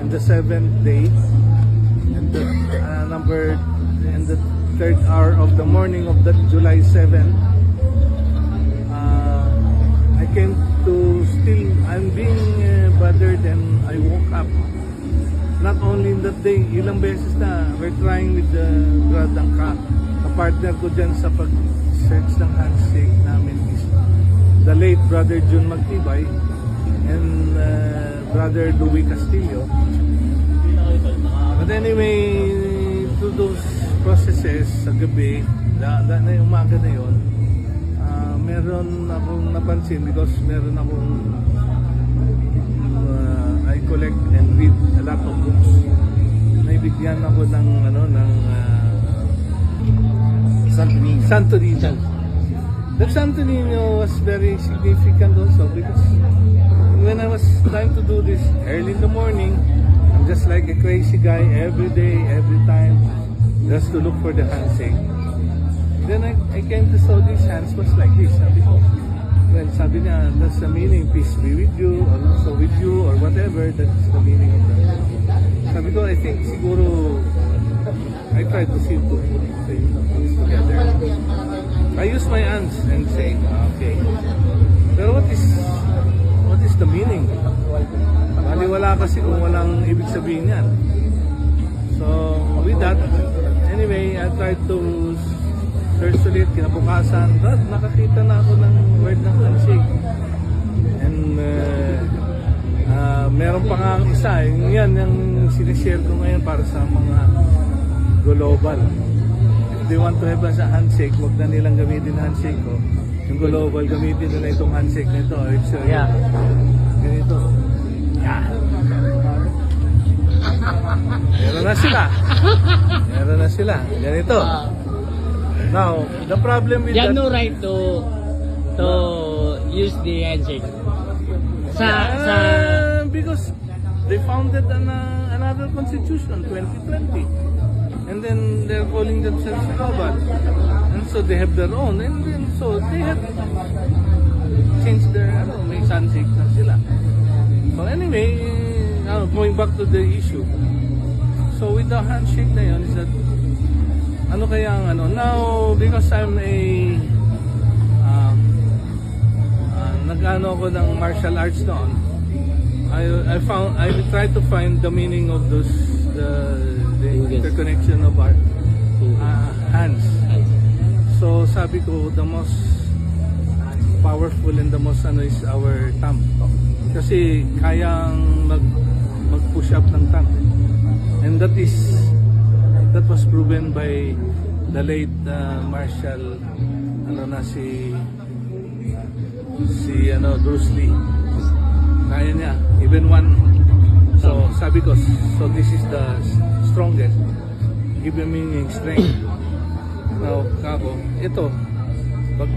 on the 7th day, and the in the 3rd hour of the morning of that July 7, I came to still, I'm being bothered, and I woke up. Not only in that day, ilang beses na, we're trying with the Brad ang ka-partner ko dyan sa pag-search ng handshake namin is the late Brother Jun Magtibay and Brother Louis Castillo. But anyway, through those processes sa gabi, na yung umaga na yun, meron akong napansin because meron akong I collect and read a lot of books. Naibigyan ako ng Santo Niño. The Santo Niño was very significant also because when I was trying to do this early in the morning, I'm just like a crazy guy every day, every time, just to look for the handshake. Then I came to saw these hands was like this. Sabi niya, that's the meaning, peace be with you, or also with you, or whatever, that's the meaning of that. Sabi ko, I think siguro, I tried to see to put things together. I use my hands and say, okay, pero what is the meaning? Wala kasi kung walang ibig sabihin yan. So, with that, anyway, I tried to search ulit, kinabukasan, but nakakita na ako ng word ng handshake. And meron pa nga ang isa, yan yung sinishare ko ngayon para sa mga global. If they want to have a handshake, wag na nilang gamitin handshake ko. Yung global, gamitin nila itong handshake nito. It's ganito. Yeah. Meron na sila. Ganito. Now, the problem with You have that... no right to use the handshake. Because they founded another constitution, 2020. And then they're calling themselves global. And so they have their own. And then so they have changed their, may handshake na sila. So anyway, going back to the issue. So with the handshake na yun is that ano kaya ang now because I'm a nag-ano ako ng martial arts noon, I tried to find the meaning of those the interconnection of our hands. So sabi ko the most powerful and the most is our thumb kasi kayang mag-push up ng thumb, and that was proven by the late Marshal Bruce Lee. Kaya niya even one. So sabi ko, so this is the strongest, giving me strength. Now kako ito pag